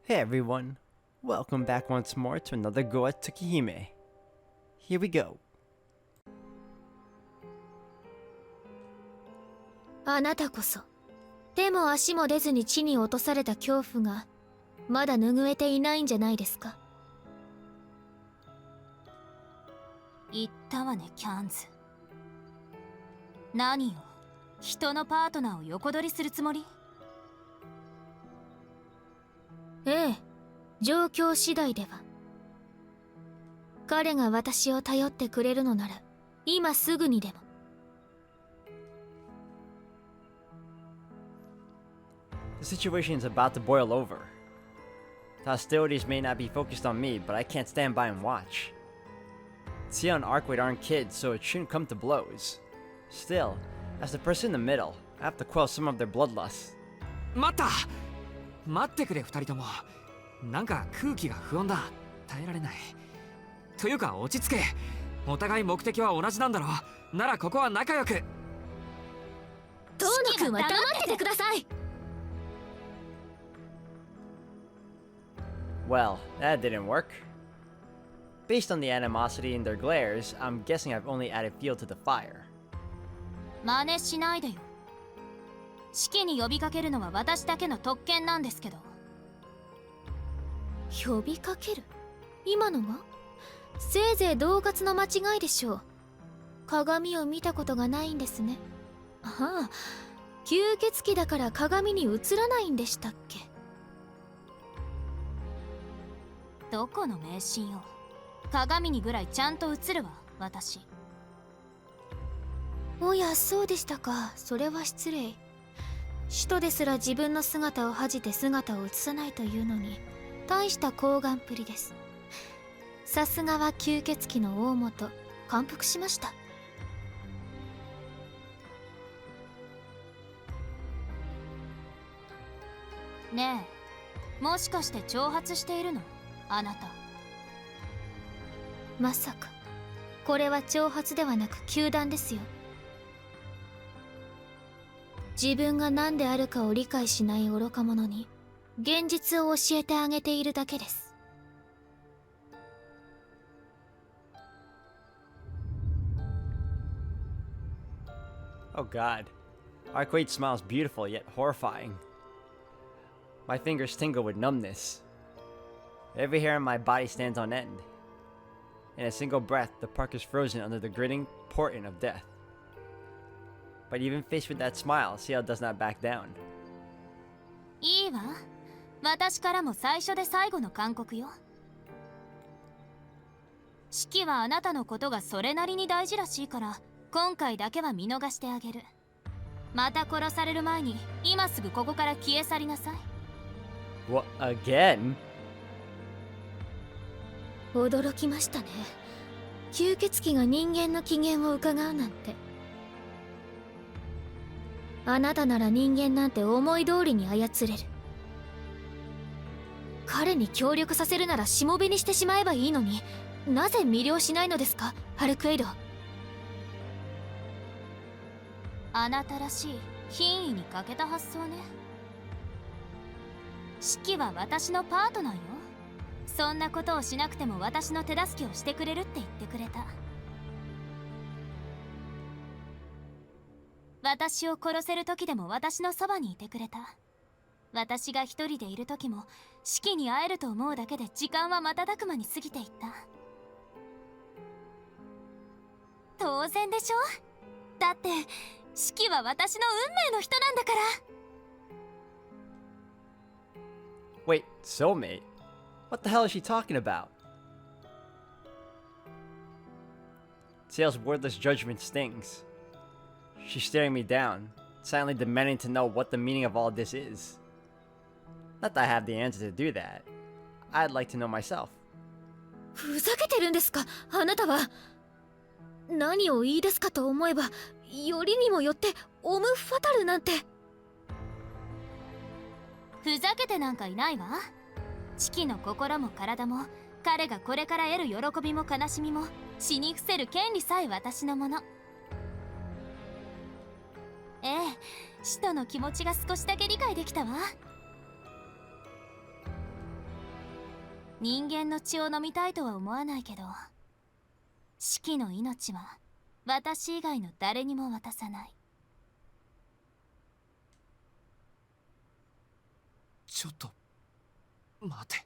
Hey everyone, welcome back once more to another go at Tsukihime. Here we go. あなたこそ手も足も出ずに地に落とされた恐怖がまだ拭えていないんじゃないですか。言ったわね、キャンズ。何よ、人のパートナーを横取りするつもり？ええ、状況次第では。彼が私を頼ってくれるのなら今すぐにでも。The situation is about to boil over. The hostilities may not be focused on me, but I can't stand by and watch. Ciel and Arcueid aren't kids, so it shouldn't come to blows. Still, as the person in the middle, I have to quell some of their bloodlust. 待ってくれ、二人とも。なんか空気が不穏だ。耐えられない。というか落ち着け。お互い目的は同じなんだろう。ならここは仲良く。遠野くんは黙っててください。Well, that didn't work. Based on the animosity in their glares, I'm guessing I've only added fuel to the fire. 真似しないでよ。式に呼びかけるのは私だけの特権なんですけど。呼びかける？今のが？せいぜい同喝の間違いでしょう。鏡を見たことがないんですね。ああ、吸血鬼だから鏡に映らないんでしたっけ？どこの迷信よ。鏡にぐらいちゃんと映るわ、私。おや、そうでしたか。それは失礼。使徒ですら自分の姿を恥じて姿を映さないというのに大した厚顔っぷりです。さすがは吸血鬼の大元。感服しました。ねえ、もしかして挑発しているの？あなた。まさかこれは挑発ではなく糾弾ですよ。自分が何であるかを理解しない愚か者に現実を教えてあげているだけです。Oh god. Arcueid smiles beautiful yet horrifying. My fingers tingle with numbness. Every hair on my body stands on end. In a single breath, the park is frozen under the gritting portent of death. But even faced with that smile, Ciel does not back down. いいわ。私からも最初で最後の勧告よ。式はあなたのことがそれなりに大事らしいから、今回だけは見逃してあげる。また殺される前に、今すぐここから消え去りなさい。What, again? 驚きましたね。吸血鬼が人間の機嫌を伺うなんて。あなたなら人間なんて思い通りに操れる。彼に協力させるならしもべにしてしまえばいいのに、なぜ魅了しないのですか、アルクエイド。あなたらしい品位に欠けた発想ね。式は私のパートナーよ。そんなことをしなくても私の手助けをしてくれるって言ってくれた。私を殺せる時でも私のそばにいてくれた。私が一人でいる時も式に会えると思うだけで時間は瞬く間に過ぎていった。当然でしょ。だって式は私の運命の人なんだから。 Wait, soulmate? What the hell is she talking about? Ciel's wordless judgment stings. She's staring me down, silently demanding to know what the meaning of all this is. Not that I have the answer to do that. I'd like to know myself. ふざけてるんですか、あなたは。何を言い出すかと思えば、よりにもよってオムファタルなんて。ふざけてなんかいないわ。チキの心も体も彼がこれから得る喜びも悲しみも死に伏せる権利さえ私のもの。ええ、使徒の気持ちが少しだけ理解できたわ。人間の血を飲みたいとは思わないけど、シキの命は私以外の誰にも渡さない。ちょっと待て。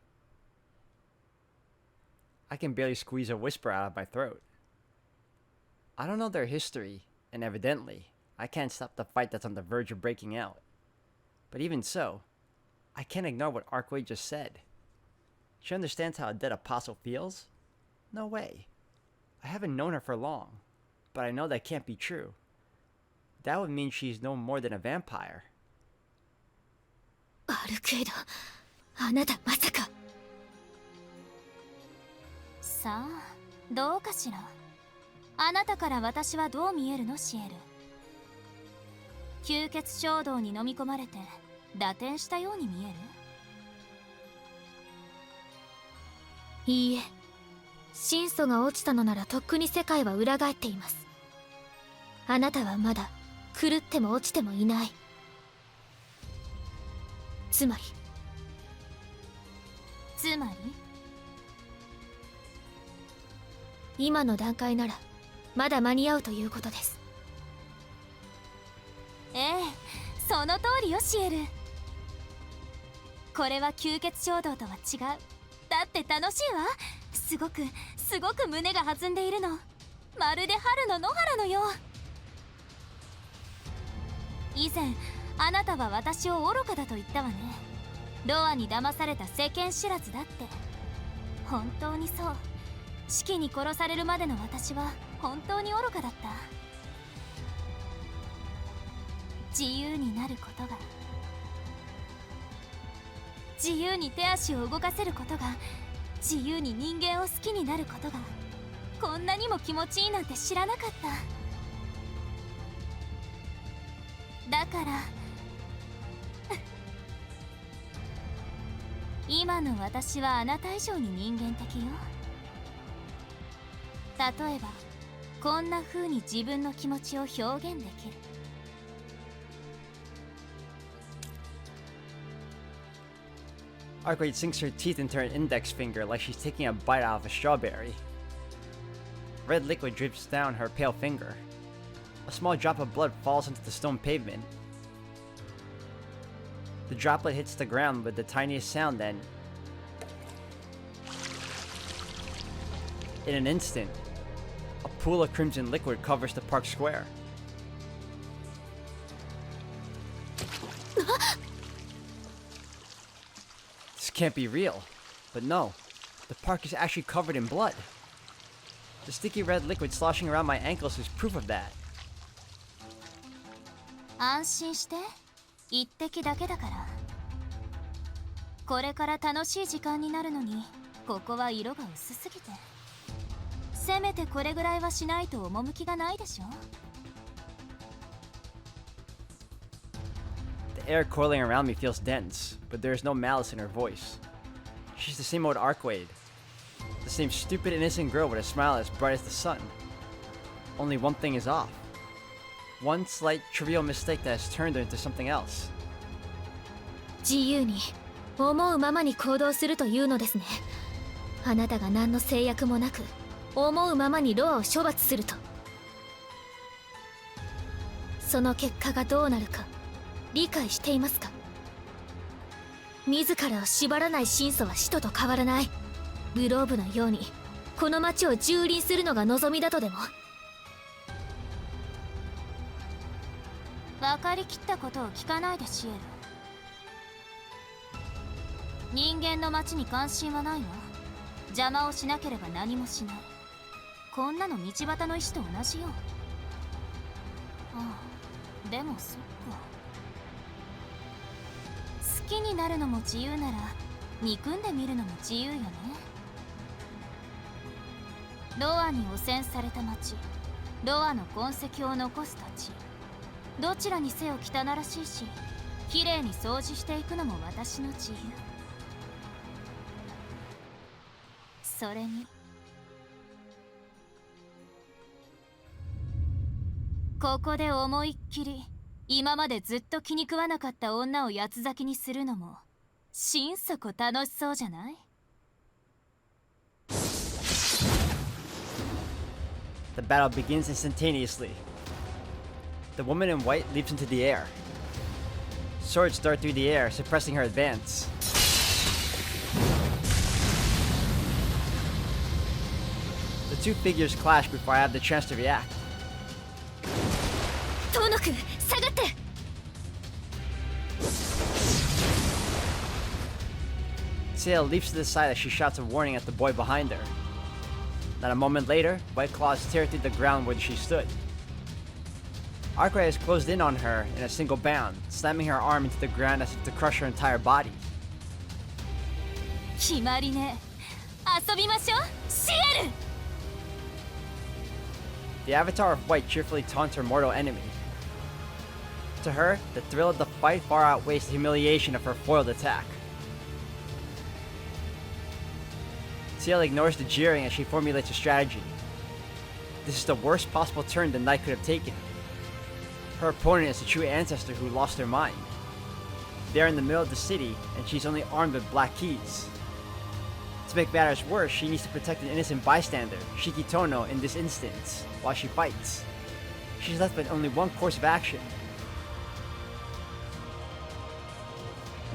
I can barely squeeze a whisper out of my throat. I don't know their history, and evidently, I can't stop the fight that's on the verge of breaking out. But even so, I can't ignore what Arcueid just said. She understands how a dead apostle feels? No way. I haven't known her for long, but I know that can't be true. That would mean she's no more than a vampire. アルクエイド、あなたまさか。さあ、どうかしら。あなたから私はどう見えるの、シエル。吸血衝動に飲み込まれて打点したように見える？いいえ、神祖が落ちたのならとっくに世界は裏返っています。あなたはまだ狂っても落ちてもいない。つまり今の段階ならまだ間に合うということです。ええ、その通りよ、シエル。これは吸血衝動とは違う。だって楽しいわ。すごく胸が弾んでいるの。まるで春の野原のよう。以前あなたは私を愚かだと言ったわね。ロアに騙された世間知らずだって。本当にそう。シキに殺されるまでの私は本当に愚かだった。自由になることが、自由に手足を動かせることが、自由に人間を好きになることがこんなにも気持ちいいなんて知らなかった。だから今の私はあなた以上に人間的よ。例えばこんな風に自分の気持ちを表現できる。Arcueid sinks her teeth into her index finger like she's taking a bite out of a strawberry. Red liquid drips down her pale finger. A small drop of blood falls into the stone pavement. The droplet hits the ground with the tiniest sound then. In an instant, a pool of crimson liquid covers the park square. This can't be real, but no, the park is actually covered in blood. The sticky red liquid sloshing around my ankles is proof of that. 安心して、一滴だけだから。これから楽しい時間になるのに、ここは色が薄すぎて。せめてこれぐらいはしないと趣がないでしょ。The air coiling around me feels dense, but there is no malice in her voice. She's the same old Arcueid. The same stupid innocent girl with a smile as bright as the sun. Only one thing is off. One slight trivial mistake that has turned her into something else. 自由に思うままに行動するというのですね。あなたが何の制約もなく思うままにロアを処罰すると。その結果がどうなるか理解していますか？自らを縛らない神祖は使徒と変わらない。グローブのようにこの町を蹂躙するのが望みだとでも。分かりきったことを聞かないで、シエル。人間の町に関心はないわ。邪魔をしなければ何もしない。こんなの道端の石と同じよ。ああ、でもそっか。好きになるのも自由なら憎んでみるのも自由よね。ロアに汚染された町、ロアの痕跡を残すたち、どちらにせよ汚らしいし、きれいに掃除していくのも私の自由。それにここで思いっきり今までずっと気に食わなかった女を八つ咲きにするのも心底楽しそうじゃない？ The battle begins instantaneously. The woman in white leaps into the air. Swords dart through the air, suppressing her advance. The two figures clash before I have the chance to react. 遠野くん下がって。 Ciel leaps to the side as she shouts a warning at the boy behind her. Not a moment later, white claws tear through the ground where she stood. Arcueid has closed in on her in a single bound, slamming her arm into the ground as if to crush her entire body. 決まりね。遊びましょう、シエル。 The avatar of white cheerfully taunts her mortal enemy. To her, the thrill of the fight far outweighs the humiliation of her foiled attack. Ciel ignores the jeering as she formulates a strategy. This is the worst possible turn the knight could have taken. Her opponent is a true ancestor who lost their mind. They are in the middle of the city, and she's only armed with black keys. To make matters worse, she needs to protect an innocent bystander, Shikitono in this instance, while she fights. She's left with only one course of action.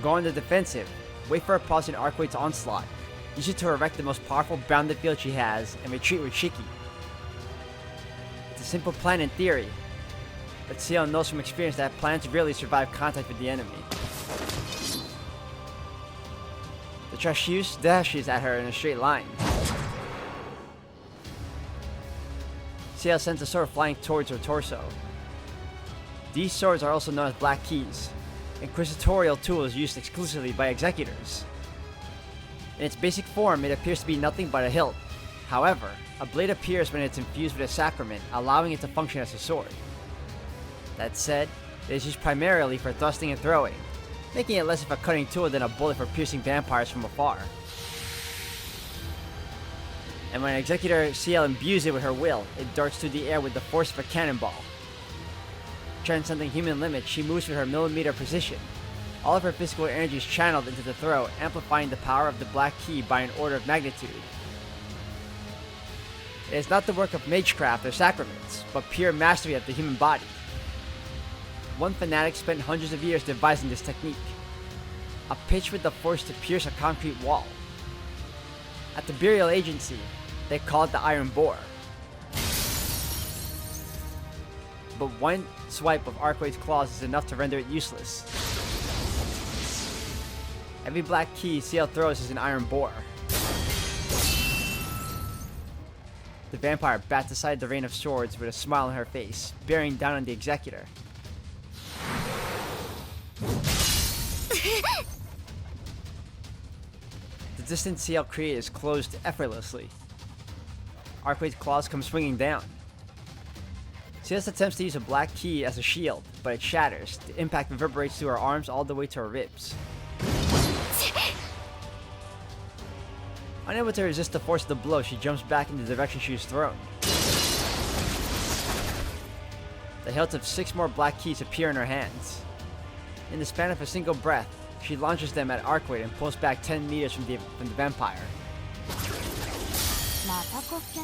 Go on the defensive, wait for a pause in Arcueid's onslaught, use it to erect the most powerful bounded field she has, and retreat with Shiki. It's a simple plan in theory, but Ciel knows from experience that plans rarely survive contact with the enemy. The Trashius dashes at her in a straight line. Ciel sends a sword flying towards her torso. These swords are also known as black keys, inquisitorial tools used exclusively by executors. In its basic form, it appears to be nothing but a hilt. However, a blade appears when it's infused with a sacrament, allowing it to function as a sword. That said, it is used primarily for thrusting and throwing, making it less of a cutting tool than a bullet for piercing vampires from afar. And when Executor Ciel imbues it with her will, it darts through the air with the force of a cannonball. Transcending human limits, she moves with her millimeter precision. All of her physical energy is channeled into the throw, amplifying the power of the black key by an order of magnitude. It is not the work of magecraft or sacraments, but pure mastery of the human body. One fanatic spent hundreds of years devising this technique. A pitch with the force to pierce a concrete wall. At the Burial Agency, they call it the Iron Boar. But one swipe of Arcueid's claws is enough to render it useless. Every black key Ciel throws is an iron boar. The vampire bats aside the rain of swords with a smile on her face, bearing down on the Executor. The distance Ciel created is closed effortlessly. Arcueid's claws come swinging down. Ciel attempts to use a black key as a shield, but it shatters. The impact reverberates through her arms all the way to her ribs. Unable to resist the force of the blow, she jumps back in the direction she was thrown. The hilts of 6 more black keys appear in her hands. In the span of a single breath, she launches them at Arcueid and pulls back 10 meters from the vampire. また国権？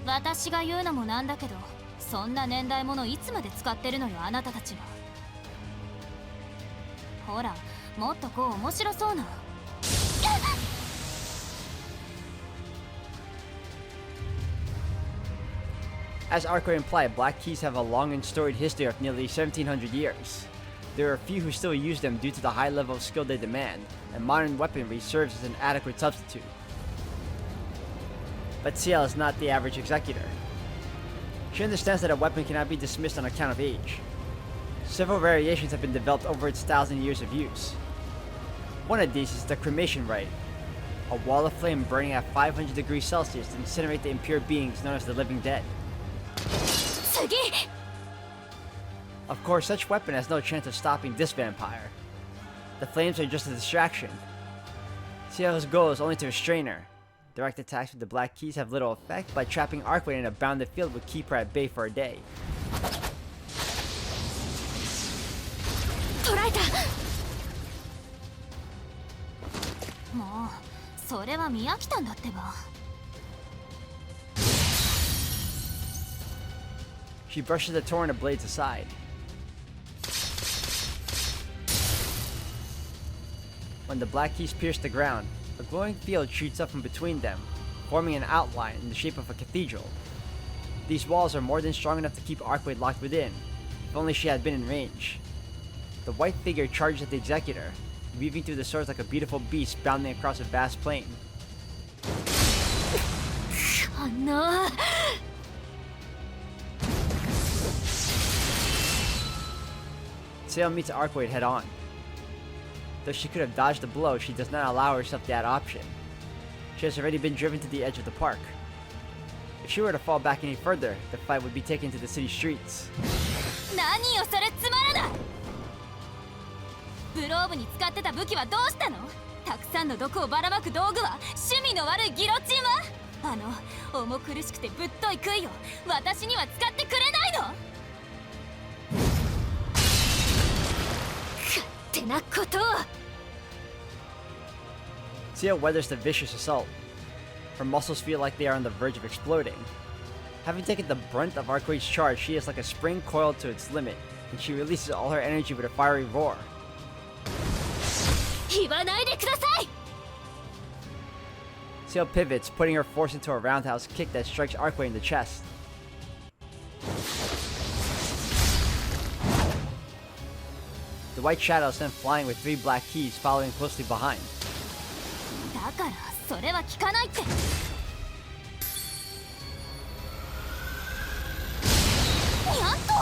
私が言うのもなんだけど、そんな年代物いつまで使ってるのよ、あなたたちは。ほら、もっとこう面白そうな。As Arcueid implied, black keys have a long and storied history of nearly 1700 years. There are few who still use them due to the high level of skill they demand, and modern weaponry serves as an adequate substitute. But Ciel is not the average executor. She understands that a weapon cannot be dismissed on account of age. Several variations have been developed over its 1,000 years of use. One of these is the cremation rite, a wall of flame burning at 500 degrees Celsius to incinerate the impure beings known as the living dead. Of course, such weapon has no chance of stopping this vampire. The flames are just a distraction. Ciel's goal is only to restrain her. Direct attacks with the black keys have little effect, but trapping Arcueid in a bounded field would keep her at bay for a day. 捕らえた。もう、それは見飽きたんだってば。She brushes the torrent of blades aside. When the black keys pierce the ground, a glowing field shoots up from between them, forming an outline in the shape of a cathedral. These walls are more than strong enough to keep Arcueid locked within, if only she had been in range. The white figure charges at the executor, weaving through the swords like a beautiful beast bounding across a vast plain. Oh no. Ciel meets Arcueid head on. Though she could have dodged the blow, she does not allow herself that option. She has already been driven to the edge of the park. If she were to fall back any further, the fight would be taken to the city streets. 何よそれつまらない。ブローブに使ってた武器はどうしたの？たくさんの毒をばらまく道具は趣味の悪いギロチンは？重苦しくてぶっとい杭を私には使ってくれないの？勝手なことを。Ciel weathers the vicious assault. Her muscles feel like they are on the verge of exploding. Having taken the brunt of Arcueid's charge, she is like a spring coiled to its limit, and she releases all her energy with a fiery roar. 言わないでください。 Ciel pivots, putting her force into a roundhouse kick that strikes Arcueid in the chest. The white shadow sent flying with 3 black keys following closely behind. だからそれは聞かないって。にゃんと。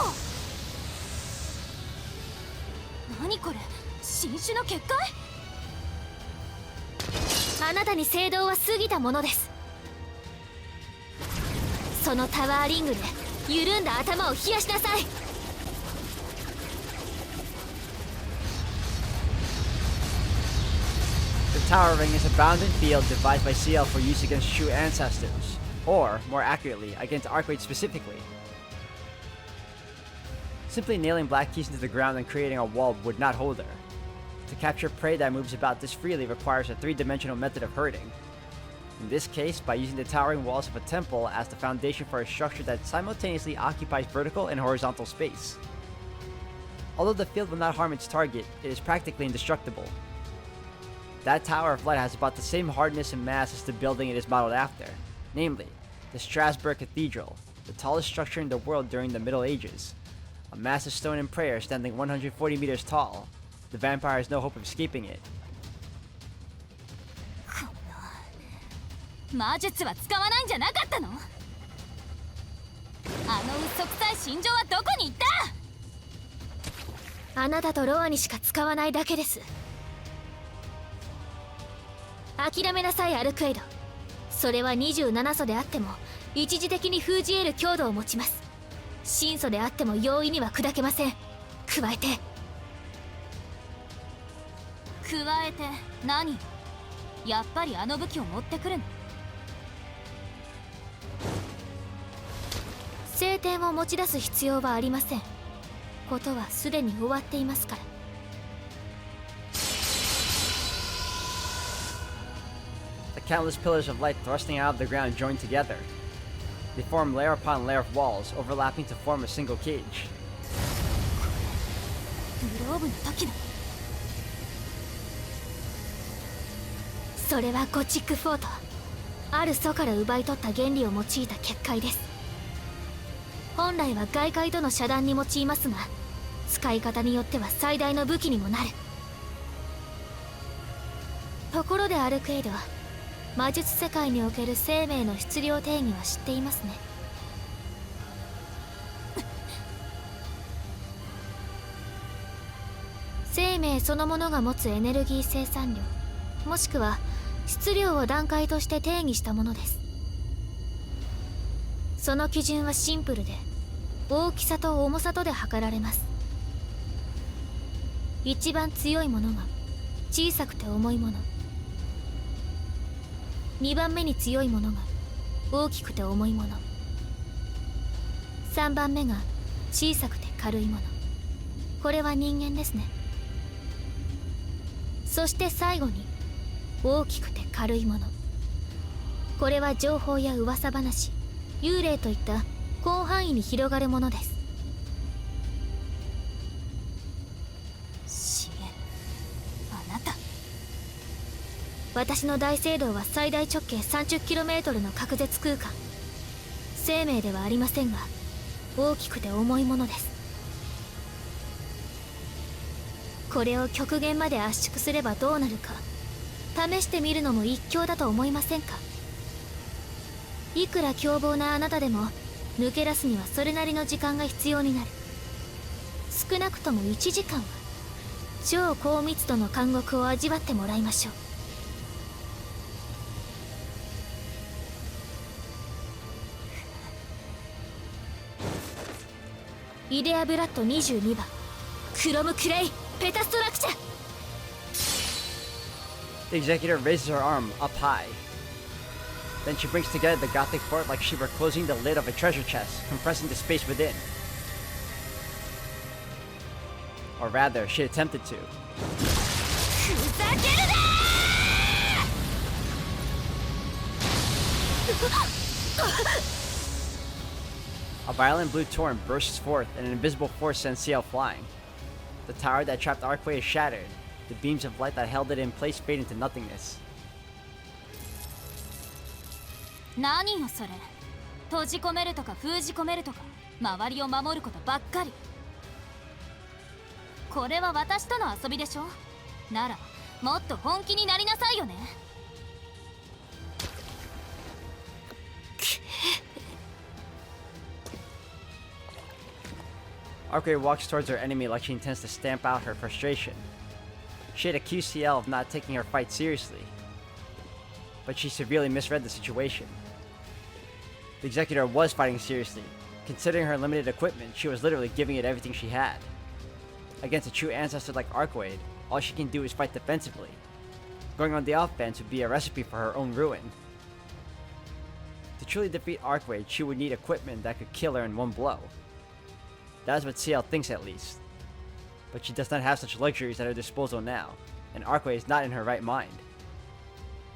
何これ？新種の結界？あなたに聖堂は過ぎたものです。そのタワーリングで緩んだ頭を冷やしなさい。The Tower Ring is a bounded field devised by Ciel for use against true ancestors, or, more accurately, against Arcueid specifically. Simply nailing black keys into the ground and creating a wall would not hold her. To capture prey that moves about this freely requires a 3-dimensional method of herding. In this case, by using the towering walls of a temple as the foundation for a structure that simultaneously occupies vertical and horizontal space. Although the field will not harm its target, it is practically indestructible. That Tower of Light has about the same hardness and mass as the building it is modeled after, namely, the Strasbourg Cathedral, the tallest structure in the world during the Middle Ages. A massive stone in prayer standing 140 meters tall. The vampire has no hope of escaping it. 魔術は使わないんじゃなかったの？あの嘘くさい心情はどこに行った？あなたとロアにしか使わないだけです。諦めなさい、アルクエイド。それは27素であっても一時的に封じ得る強度を持ちます。神素であっても容易には砕けません。加えて何？やっぱりあの武器を持ってくるの？聖典を持ち出す必要はありません。ことはすでに終わっていますから。The countless pillars of light thrusting out of the ground join together. They form layer upon layer of walls, overlapping to form a single cage. グローブの時の。それはゴチックフォート。ある祖から奪い取った原理を用いた結界です。本来は外界との遮断に用いますが、使い方によっては最大の武器にもなる。ところでアルクエイド、魔術世界における生命の質量定義は知っていますね。生命そのものが持つエネルギー生産量、もしくは質量を段階として定義したものです。その基準はシンプルで、大きさと重さとで測られます。一番強いものが小さくて重いもの、2番目に強いものが大きくて重いもの、3番目が小さくて軽いもの。これは人間ですね。そして最後に大きくて軽いもの。これは情報や噂話、幽霊といった広範囲に広がるものです。シエル、あなた。私の大聖堂は最大直径 30km の隔絶空間。生命ではありませんが大きくて重いものです。これを極限まで圧縮すればどうなるか試してみるのも一興だと思いませんか。いくら凶暴なあなたでも抜け出すにはそれなりの時間が必要になる。少なくとも1時間は超高密度の監獄を味わってもらいましょう。イデアブラッド22番クロムクレイペタストラクチャー。 The executor raises her arm up high. Then she brings together the gothic fort like she were closing the lid of a treasure chest, compressing the space within. Or rather, she attempted to. ふざけるなーA violent blue torrent bursts forth, and an invisible force sends Ciel flying. The tower that trapped Arcueid is shattered. The beams of light that held it in place fade into nothingness. 何よそれ。閉じ込めるとか封じ込めるとか周りを守ることばっかり。これは私との遊びでしょ。ならもっと本気になりなさいよね。Arcueid walks towards her enemy like she intends to stamp out her frustration. She had accused Ciel of not taking her fight seriously, but she severely misread the situation. The executor was fighting seriously. Considering her limited equipment, she was literally giving it everything she had. Against a true ancestor like Arcueid, all she can do is fight defensively. Going on the offense would be a recipe for her own ruin. To truly defeat Arcueid, she would need equipment that could kill her in one blow. That is what Ciel thinks at least. But she does not have such luxuries at her disposal now, and Arcueid is not in her right mind.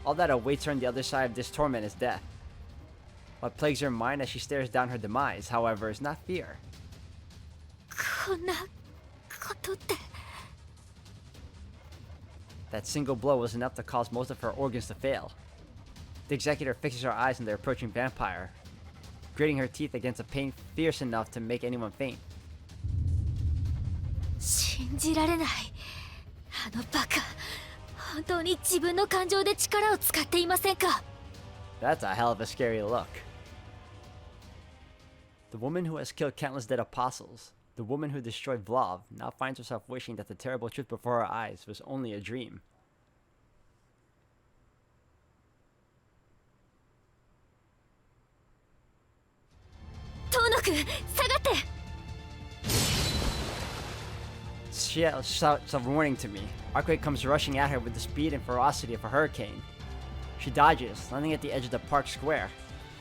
All that awaits her on the other side of this torment is death. What plagues her mind as she stares down her demise, however, is not fear. こんなことって。 That single blow was enough to cause most of her organs to fail. The executor fixes her eyes on the approaching vampire, gritting her teeth against a pain fierce enough to make anyone faint. 信じられない。あのバカ。本当に自分の感情で力を使っていませんか。 That's a hell of a scary look. The woman who has killed countless dead apostles, the woman who destroyed Vlav, now finds herself wishing that the terrible truth before her eyes was only a dream. 遠野くん、下がって。 Ciel shouts a warning to me. Arcueid comes rushing at her with the speed and ferocity of a hurricane. She dodges, landing at the edge of the park square,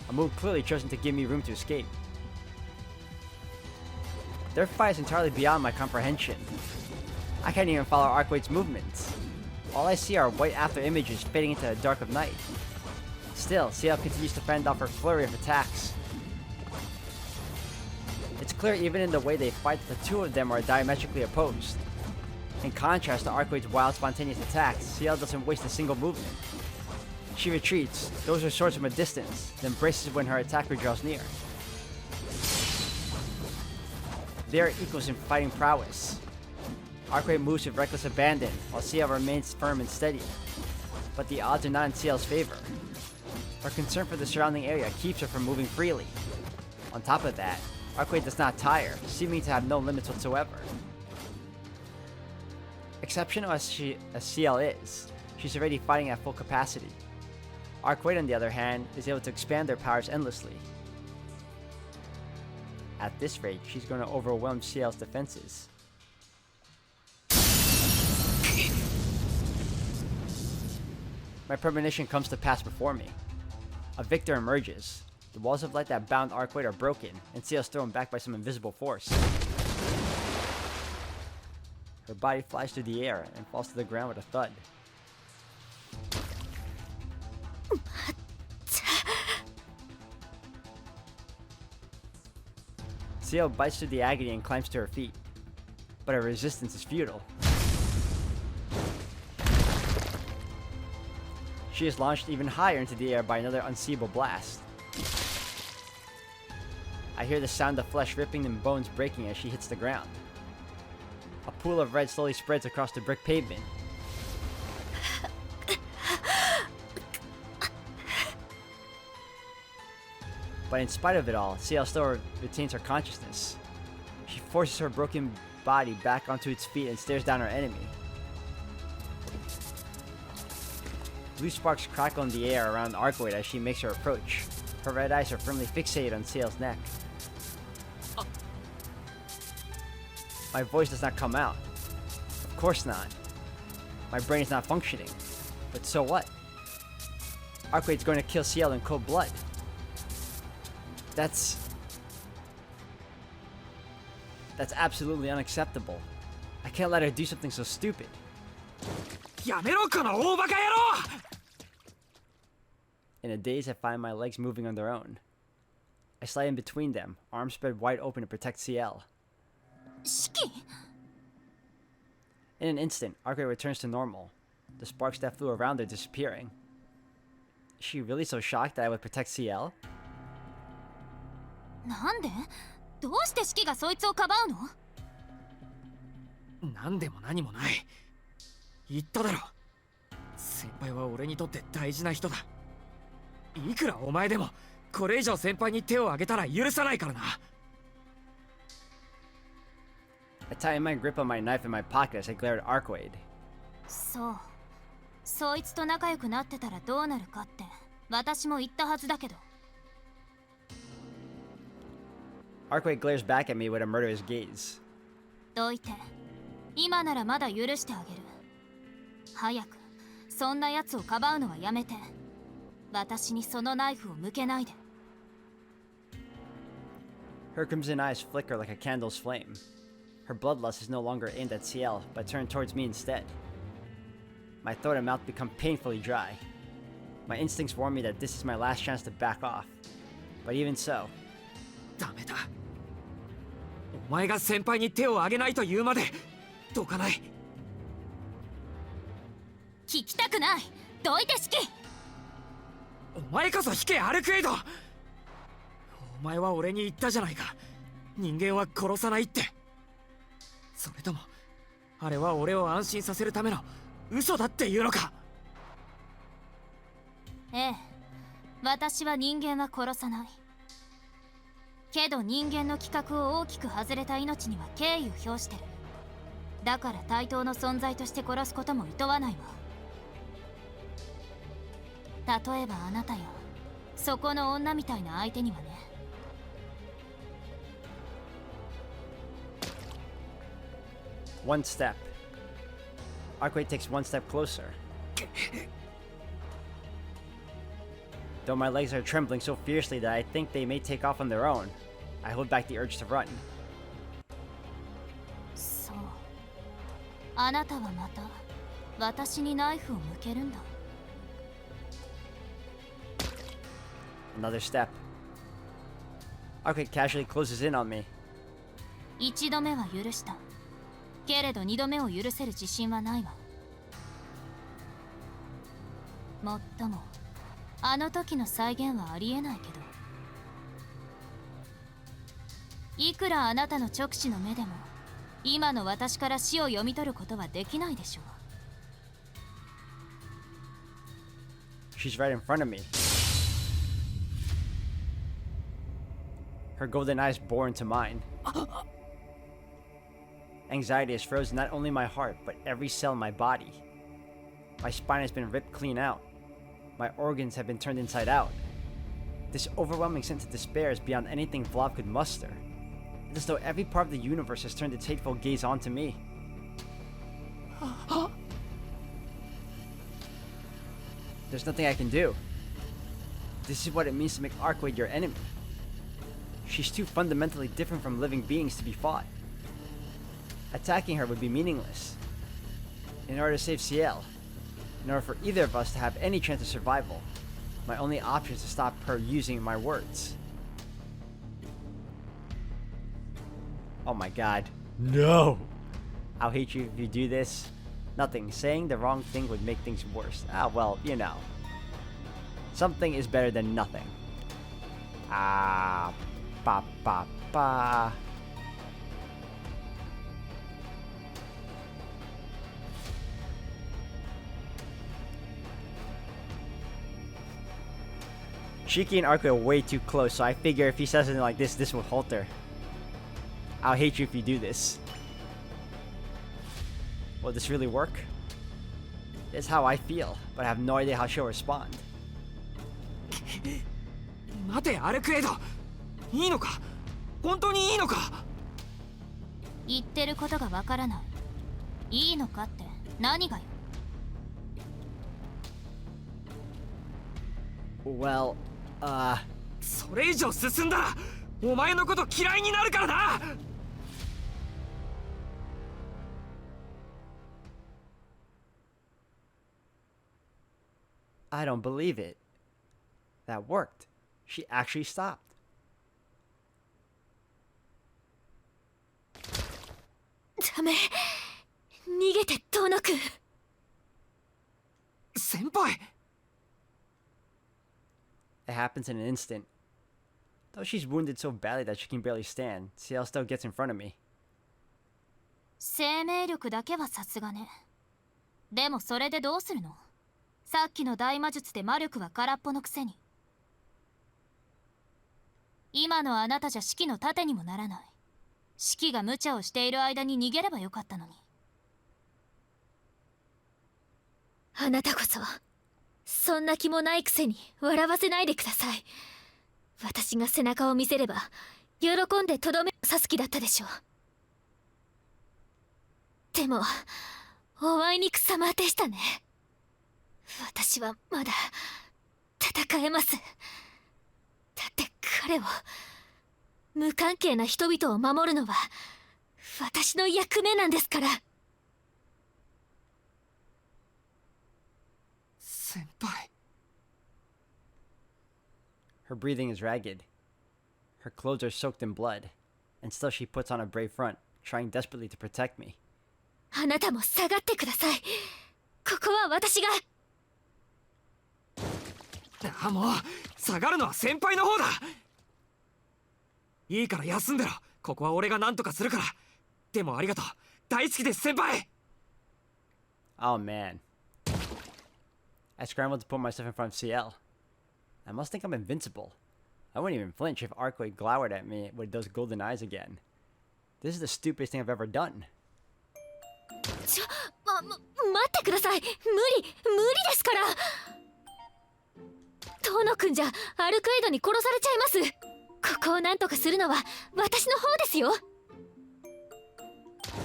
a move clearly chosen to give me room to escape. Their fight is entirely beyond my comprehension. I can't even follow Arcueid's movements. All I see are white after images fading into the dark of night. Still, Ciel continues to fend off her flurry of attacks. It's clear even in the way they fight that the two of them are diametrically opposed. In contrast to Arcueid's wild spontaneous attacks, Ciel doesn't waste a single movement. She retreats, throws her swords from a distance, then braces when her attacker draws near. They are equals in fighting prowess. Arcueid moves with reckless abandon, while Ciel remains firm and steady. But the odds are not in Ciel's favor. Her concern for the surrounding area keeps her from moving freely. On top of that, Arcueid does not tire, seeming to have no limits whatsoever. Exceptional as Ciel is, she's already fighting at full capacity. Arcueid, on the other hand, is able to expand their powers endlessly. At this rate, she's going to overwhelm Ciel's defenses. My premonition comes to pass before me. A victor emerges. The walls of light that bound Arcueid are broken, and Ciel is thrown back by some invisible force. Her body flies through the air and falls to the ground with a thud. Ciel bites through the agony and climbs to her feet, but her resistance is futile. She is launched even higher into the air by another unseeable blast. I hear the sound of flesh ripping and bones breaking as she hits the ground. A pool of red slowly spreads across the brick pavement. But in spite of it all, Ciel still retains her consciousness. She forces her broken body back onto its feet and stares down her enemy. Blue sparks crackle in the air around Arcueid as she makes her approach. Her red eyes are firmly fixated on Ciel's neck. My voice does not come out. Of course not. My brain is not functioning. But so what? Arcueid's going to kill Ciel in cold blood. That's absolutely unacceptable. I can't let her do something so stupid. やめろこの大バカ野郎! In a daze, I find my legs moving on their own. I slide in between them, arms spread wide open to protect Ciel. シキ In an instant, Arcueid returns to normal, the sparks that flew around her disappearing. Is she really so shocked that I would protect Ciel? なんでどうしてシキがそいつをかばうのなんでも何もない。言っただろ。先輩は俺にとって大事な人だ。いくらお前でもこれ以上先輩に手を挙げたら許さないからな。I tighten my grip on my knife in my pocket as I glare at Arcueid. そう。そいつと仲良くなってたらどうなるかって私も言ったはずだけど。Arcueid glares back at me with a murderous gaze. どいて。今ならまだ許してあげる。早くそんな奴をかばうのはやめて。私にそのナイフを向けないで。Her crimson eyes flicker like a candle's flame. Her bloodlust is no longer aimed at Ciel, but turned towards me instead. My throat and mouth become painfully dry. My instincts warn me that this is my last chance to back off. But even so... ダメだ。お前が先輩に手を挙げないと言うまでどかない。聞きたくない。どいてシキ。お前こそ引けアルクエイド。お前は俺に言ったじゃないか。人間は殺さないって。それともあれは俺を安心させるための嘘だっていうのか。ええ、私は人間は殺さない。けど人間の規格を大きく外れた命には敬意を表してる。だから対等の存在として殺すことも厭わないわ。例えばあなたやそこの女みたいな相手にはね。One step. Arcueid takes one step closer. Though my legs are trembling so fiercely that I think they may take off on their own, I hold back the urge to run. そう。あなたはまた私にナイフを向けるんだ。Another step. Arcueid casually closes in on me. 一度目は許した。けれど二度目を許せる自信はないわ。もっともあの時の再現はありえないけど、いくらあなたの直視の目でも今の私から死を読み取ることはできないでしょう。 She's right in front of me. Her golden eyes bore into mine. Anxiety has frozen not only my heart, but every cell in my body. My spine has been ripped clean out. My organs have been turned inside out. This overwhelming sense of despair is beyond anything Vlad could muster. It's as though every part of the universe has turned its hateful gaze onto me. There's nothing I can do. This is what it means to make Arcueid your enemy. She's too fundamentally different from living beings to be fought. Attacking her would be meaningless. In order to save Ciel, in order for either of us to have any chance of survival, my only option is to stop her using my words. Oh my god. No! I'll hate you if you do this. Nothing. Saying the wrong thing would make things worse. Ah, well, you know. Something is better than nothing. Ah, ba ba ba. Shiki and Arcueid are way too close, so I figure if he says something like this will falter. I'll hate you if you do this. Will this really work? This is how I feel, but I have no idea how she'll respond. 待てアルクエイド、いいのか、本当にいいのか。言ってることがわからない。いいのかって何がよ。Well, それ以上進んだらお前のこと嫌いになるからな。I don't believe it. That worked. She actually stopped. ダメ。逃げて遠のく。先輩。It happens in an instant. Though she's wounded so badly that she can barely stand, Ciel still gets in front of me. 生命力だけはさすがね。でもそれでどうするの？さっきの大魔術で魔力は空っぽのくせに。今のあなたじゃ式の盾にもならない。式が無茶をしている間に逃げればよかったのに。あなたこそそんな気もないくせに笑わせないでください。私が背中を見せれば喜んでとどめを刺す気だったでしょう。でもおあいにくさまでしたね。私はまだ戦えます。だって彼を、無関係な人々を守るのは私の役目なんですから。先輩。Her breathing is ragged. Her clothes are soaked in blood, and still she puts on a brave front, trying desperately to protect me. あなたも下がってください。ここは私が。もう下がるのは先輩の方だ。いいから休んでろ。ここは俺が何とかするから。でもありがとう。大好きです先輩。 Oh man. I scrambled to put myself in front of Ciel. I must think I'm invincible. I wouldn't even flinch if Arcueid glowered at me with those golden eyes again. This is the stupidest thing I've ever done. 待ってください。無理ですから。遠野くんじゃアルクエイドに殺されちゃいます。ここを何とかするのは私の方ですよ。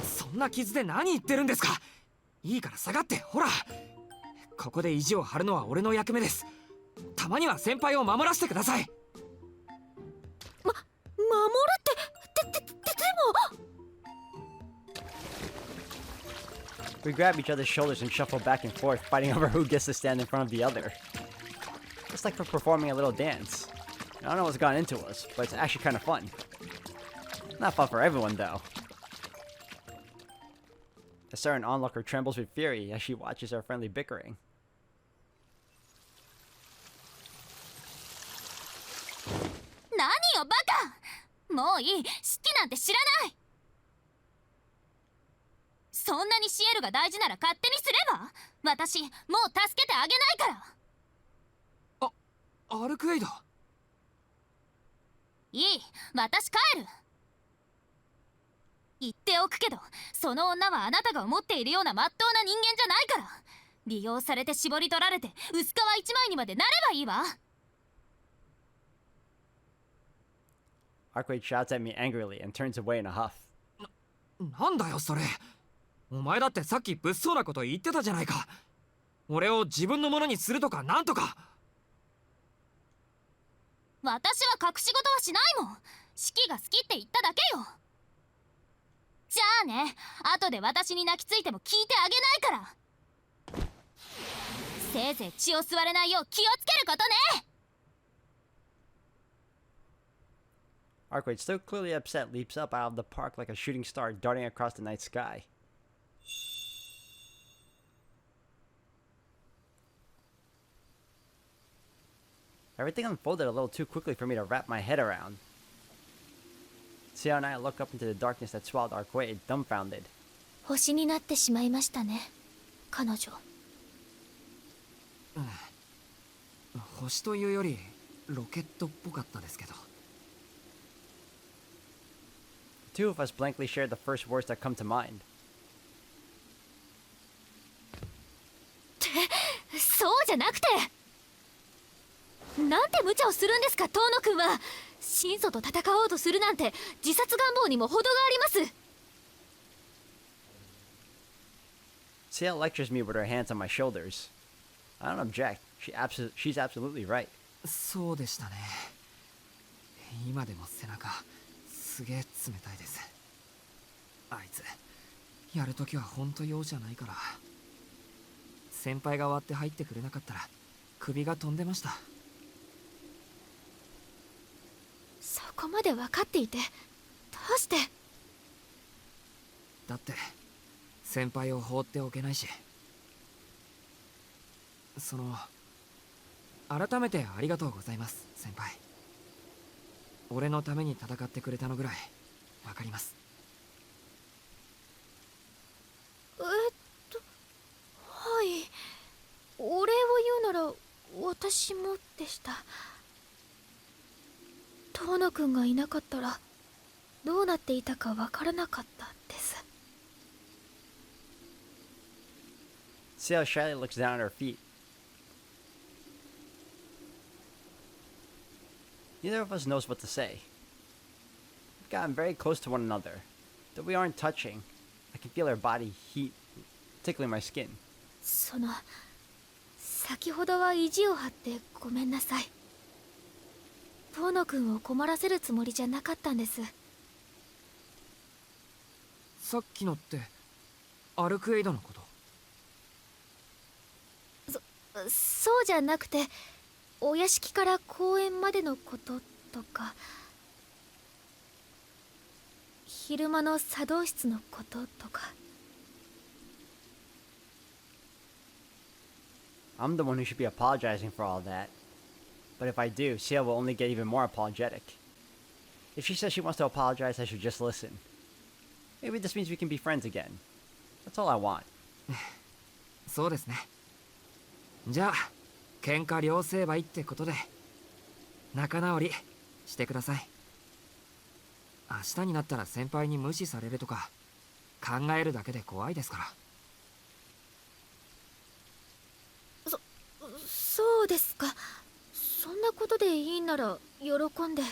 そんな傷で何言ってるんですか。いいから下がって。ほら、ここで意地を張るのは俺の役目です。たまには先輩を守らせてください。守るってでも。 We grab each other's shoulders and shuffle back and forth, fighting over who gets to stand in front of the other. It's like we're performing a little dance. I don't know what's gotten into us, but it's actually kind of fun. Not fun for everyone, though. A certain onlooker trembles with fury as she watches our friendly bickering. 何よバカ。もういい。式なんて知らない。そんなにシエルが大事なら勝手にすれば。私もう助けてあげないから。アルクエイド。いい、私帰る。言っておくけど、その女はあなたが思っているような真っ当な人間じゃないから。利用されて絞り取られて薄皮一枚にまでなればいいわ。Arcueid shouts at me angrily and turns away in a huff. なんだよそれ。お前だってさっき物騒なこと言ってたじゃないか。俺を自分のものにするとかなんとか。私は隠し事はしないもん。式が好きって言っただけよ。じゃあね、後で私に泣きついても聞いてあげないから。せいぜい血を吸われないよう気をつけることね。Arcueid, still clearly upset, leaps up out of the park like a shooting star darting across the night sky. Everything unfolded a little too quickly for me to wrap my head around. Ciel and I look up into the darkness that swallowed Arcueid, dumbfounded. 星になってしまいましたね、彼女。星というよりロケットっぽかったですけど。The two of us blankly shared the first words that come to mind. そうじゃなくて、なんて無茶をするんですか、遠野くんは。神祖と戦おうとするなんて自殺願望にも程があります。Ciel lectures me with her hands on my shoulders. I don't object. She's absolutely right. そうでしたね。今でも背中すげえ冷たいです。あいつやるときはほんと容赦ないから。先輩が割って入ってくれなかったら首が飛んでました。そこまで分かっていてどうして。だって先輩を放っておけないし。改めてありがとうございます先輩。俺のために戦ってくれたのぐらい分かります。はい、お礼を言うなら私もでした。遠野くんがいなかったらどうなっていたかわからなかったです。Ciel shyly looks down at her feet. Neither of us knows what to say. We've gotten very close to one another. Though we aren't touching, I can feel her body heat, tickling my skin. 先ほどは意地を張ってごめんなさい。遠野くんを困らせるつもりじゃなかったんです。さっきのってアルクエイドのこと？そうじゃなくて、お屋敷から公園までのこととか、昼間の茶道室のこととか。I'm the one who should be apologizing for all that. But if I do, Ciel will only get even more apologetic. If she says she wants to apologize, I should just listen. Maybe this means we can be friends again. That's all I want. そうですね。じゃあ喧嘩両成敗ってことで仲直りしてください。明日になったら先輩に無視されるとか考えるだけで怖いですから。そうですか。そんなことでいいなら喜んで。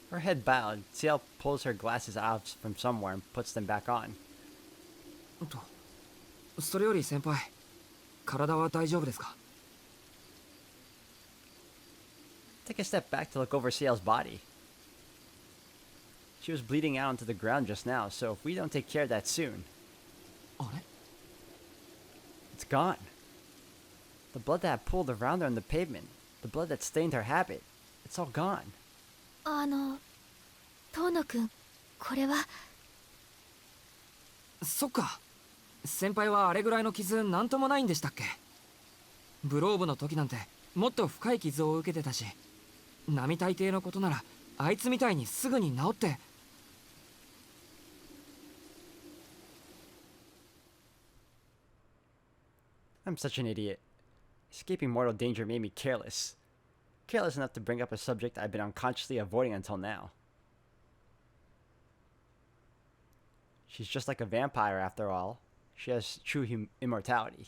Her head bowed, Ciel pulls her glasses out from somewhere and puts them back on. それより先輩、体は大丈夫ですか？ Take a step back to look over Ciel's body. She was bleeding out onto the ground just now, so if we don't take care of that soon... あれ？ It's gone. The blood that pooled around her on the pavement, the blood that stained her habit, it's all gone. 遠野くん、これは。そっか。先輩はあれぐらいの傷なんともないんでしたっけ？ブローブの時なんてもっと深い傷を受けてたし、並大抵のことならあいつみたいにすぐに治って。I'm such an idiot. Escaping mortal danger made me careless. Careless enough to bring up a subject I've been unconsciously avoiding until now. She's just like a vampire after all. She has true immortality.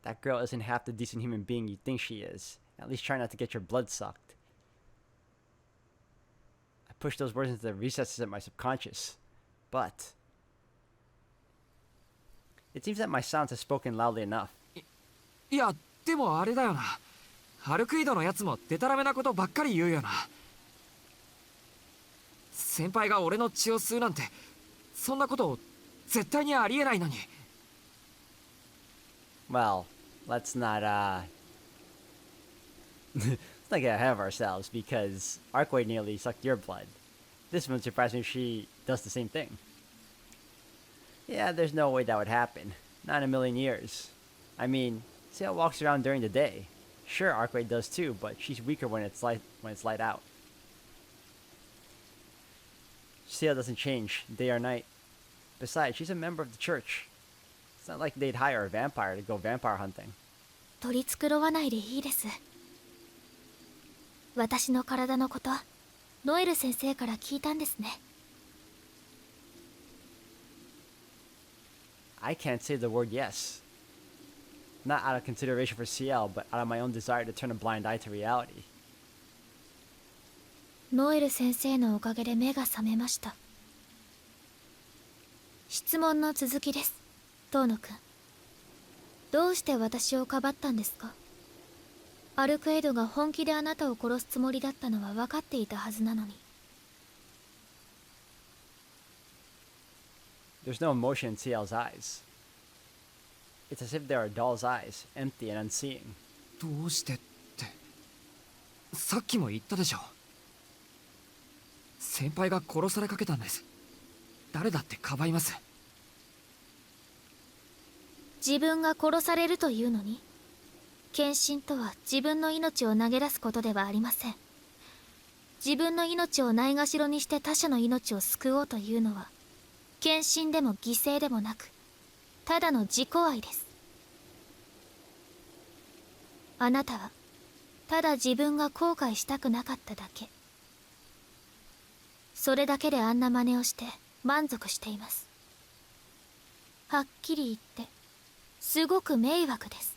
That girl isn't half the decent human being you think she is. At least try not to get your blood sucked. I pushed those words into the recesses of my subconscious. But... it seems that my silence has spoken loudly enough. いや、でもあれだよな。アルクイドのやつもデタラメなことばっかり言うよな。先輩が俺の血を吸うなんて、そんなこと絶対にありえないのに。Well, let's not, Let's not get ahead of ourselves because Arcueid nearly sucked your blood. This wouldn't surprise me if she does the same thing. Yeah, there's no way that would happen. Not in a million years. I mean, Ciel walks around during the day. Sure, Arcueid does too, but she's weaker when it's light out. Ciel doesn't change day or night. Besides, she's a member of the church. It's not like they'd hire a vampire to go vampire hunting. 取り繕わないでいいです。私の体のこと、ノエル先生から聞いたんですね。I can't say the word yes. Not out of consideration for Ciel, but out of my own desire to turn a blind eye to reality. ノエル先生のおかげで目が覚めました。質問の続きです、遠野くん。どうして私をかばったんですか？アルクエイドが本気であなたを殺すつもりだったのは分かっていたはずなのに。There's no emotion in Ciel's eyes. It's as if there are doll's eyes, empty and unseeing. どうしてって、さっきも言ったでしょ。先輩が殺されかけたんです。誰だってかばいます。自分が殺されるというのに、献身とは自分の命を投げ出すことではありません。自分の命をないがしろにして他者の命を救おうというのは、献身でも犠牲でもなく、ただの自己愛です。あなたはただ自分が後悔したくなかっただけ。それだけであんな真似をして満足しています。はっきり言ってすごく迷惑です。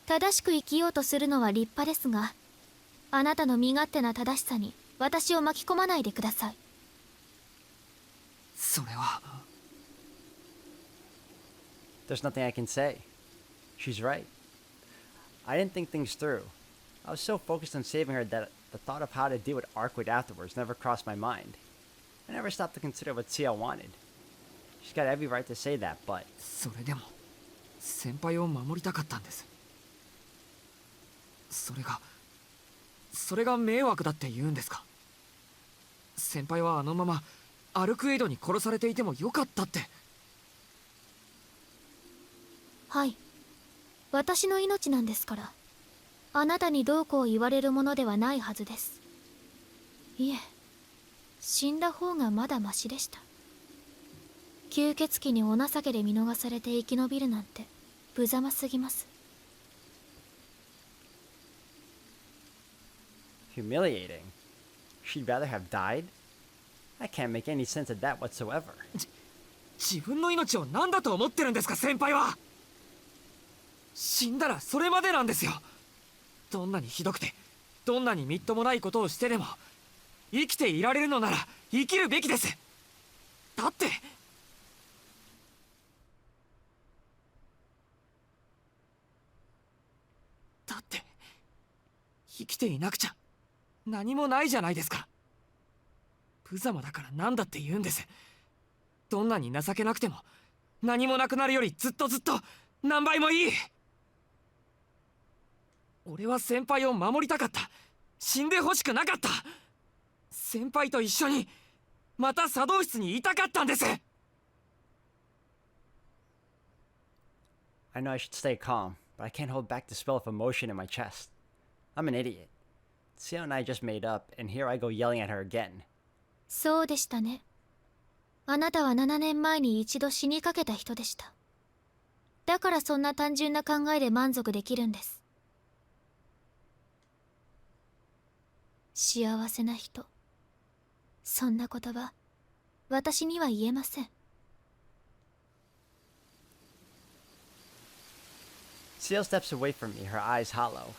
正しく生きようとするのは立派ですが、あなたの身勝手な正しさに私を巻き込まないでください。それは。There's nothing I can say. She's right. I didn't think things through. I was so focused on saving her that the thought of how to deal with Arcueid afterwards never crossed my mind. I never stopped to consider what Ciel wanted. She's got every right to say that, but... それでも先輩を守りたかったんです。それが迷惑だって言うんですか？先輩はあのままアルクエイドに殺されていてもよかったって。はい、私の命なんですから、あなたにどうこう言われるものではないはずです。いえ、死んだ方がまだマシでした。吸血鬼にお情けで見逃されて生き延びるなんて無様すぎます。Humiliating? She'd rather have died? I can't make any sense of that whatsoever. 自分の命を何だと思ってるんですか、先輩は。死んだらそれまでなんですよ。どんなにひどくてどんなにみっともないことをしてでも生きていられるのなら生きるべきです。だって生きていなくちゃ何もないじゃないですか。無様だから何だって言うんです。どんなに情けなくても何もなくなるよりずっと何倍もいい。俺は先輩を守りたかった。死んでほしくなかった。先輩と一緒にまた茶道室にいたかったんです。 I know I should stay calm, but I can't hold back the spell of emotion in my chest. I'm an idiot. Ciel and I just made up, and here I go yelling at her again. そうでしたね。あなたは7年前に一度死にかけた人でした。だからそんな単純な考えで満足できるんです。幸せな人、そんな言葉私には言えません。Ciel steps away from me, her eyes hollow.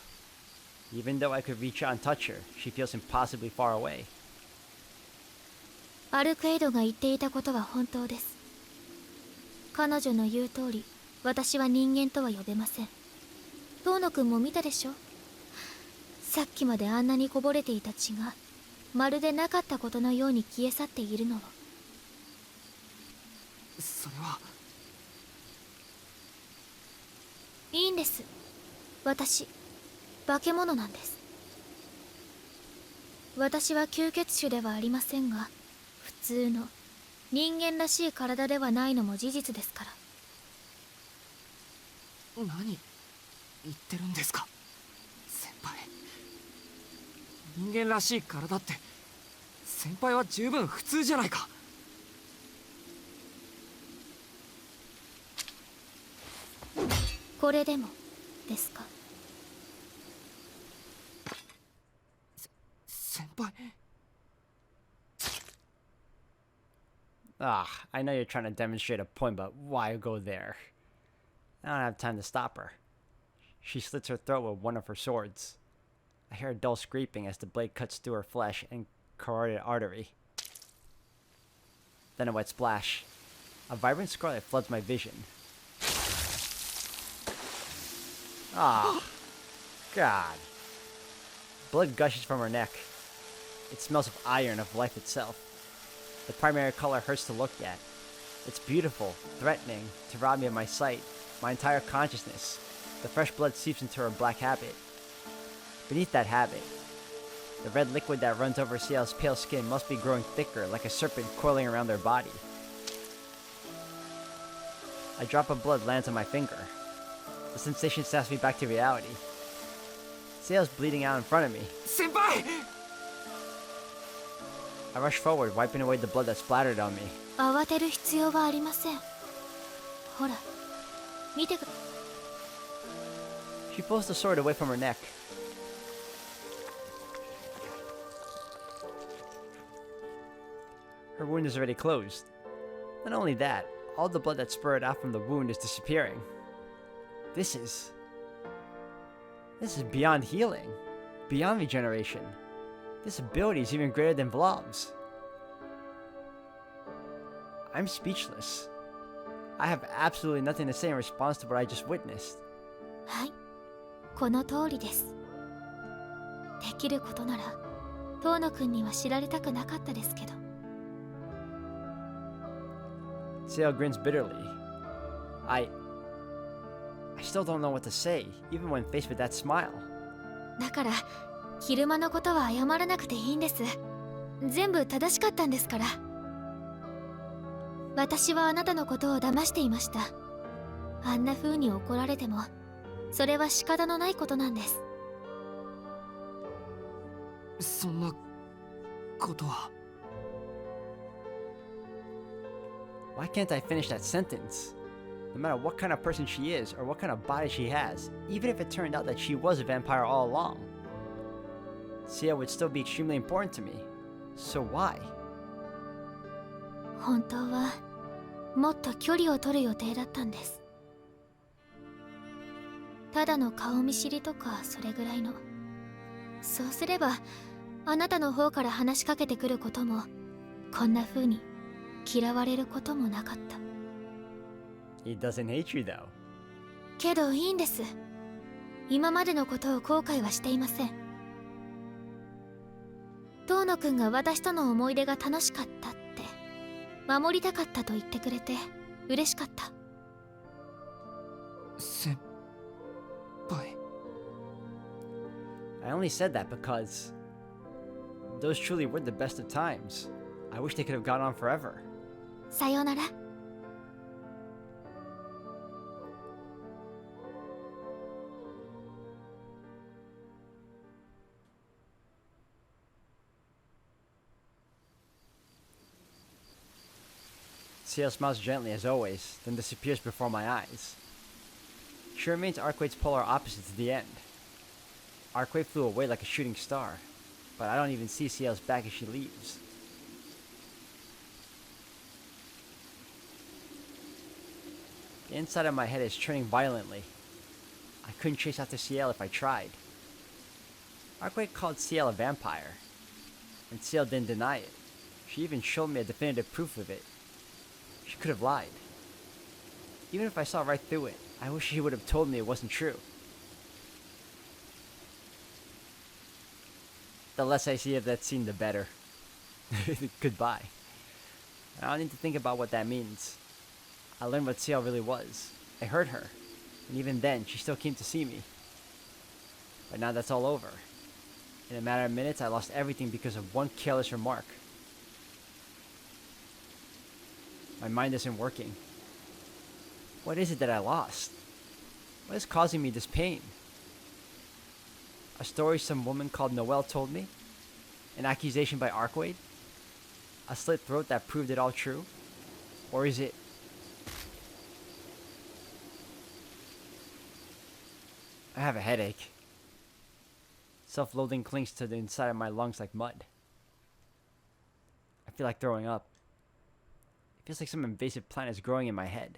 Even though I could reach out and touch her, she feels impossibly far away. アルクエイドが言っていたことは本当です。彼女の言う通り、私は人間とは呼べません。遠野くんも見たでしょ。さっきまであんなにこぼれていた血が、まるでなかったことのように消え去っているのを。それは。いいんです。私化け物なんです。私は吸血種ではありませんが、普通の人間らしい体ではないのも事実ですから。何言ってるんですか先輩。人間らしい体って先輩は十分普通じゃないか。これでもですか。先輩。 Ah, I know you're trying to demonstrate a point, but why go there? I don't have time to stop her. She slits her throat with one of her swords. I hear a dull scraping as the blade cuts through her flesh and carotid artery. Then a wet splash. A vibrant scarlet floods my vision. Ah, God. Blood gushes from her neck. It smells of iron, of life itself. The primary color hurts to look at. It's beautiful, threatening, to rob me of my sight, my entire consciousness. The fresh blood seeps into her black habit. Beneath that habit, the red liquid that runs over Ciel's pale skin must be growing thicker, like a serpent coiling around their body. A drop of blood lands on my finger. The sensation snaps me back to reality. Ciel's bleeding out in front of me. 先輩 I rush forward, wiping away the blood that splattered on me. 慌てる必要はありません。ほら、見てく。 She pulls the sword away from her neck. Her wound is already closed. Not only that, all the blood that spurted out from the wound is disappearing. This is beyond healing, beyond regeneration. This ability is even greater than Vlov's. I'm speechless. I have absolutely nothing to say in response to what I just witnessed. はい、この通りです。できることなら、遠野くんには知られたくなかったですけど。Ciel grins bitterly. I still don't know what to say, even when faced with that smile. だから、昼間のことは謝らなくていいんです。全部正しかったんですから。私はあなたのことを騙していました。あんな風に怒られても、それは仕方のないことなんです。そんなことは。 Why can't I finish that sentence? No matter what kind of person she is or what kind of body she has, even if it turned out that she was a vampire all along, Ciel would still be extremely important to me. So why? 本当はもっと距離を取る予定だったんです。ただの顔見知りとかそれぐらいの。そうすればあなたの方から話しかけてくることも、こんな風に嫌われることもなかった。 He doesn't hate you though. けどいいんです。今までのことを後悔はしていません。遠野くんが私との思い出が楽しかったって、守りたかったと言ってくれて嬉しかった。先輩。 I only said that because those truly were the best of times. I wish they could have gone on forever. さようなら。Ciel smiles gently as always, then disappears before my eyes. She remains Arcueid's polar opposite to the end. Arcueid flew away like a shooting star, but I don't even see Ciel's back as she leaves. The inside of my head is churning violently. I couldn't chase after Ciel if I tried. Arcueid called Ciel a vampire, and Ciel didn't deny it. She even showed me a definitive proof of it. She could have lied. Even if I saw right through it, I wish she would have told me it wasn't true. The less I see of that scene, the better. Goodbye. I don't need to think about what that means. I learned what Ciel really was. I hurt her, and even then, she still came to see me. But now that's all over. In a matter of minutes, I lost everything because of one careless remark. My mind isn't working. What is it that I lost? What is causing me this pain? A story some woman called Noelle told me? An accusation by Arcueid? A slit throat that proved it all true? Or is it... I have a headache. Self-loathing clings to the inside of my lungs like mud. I feel like throwing up. It feels like some invasive plant is growing in my head.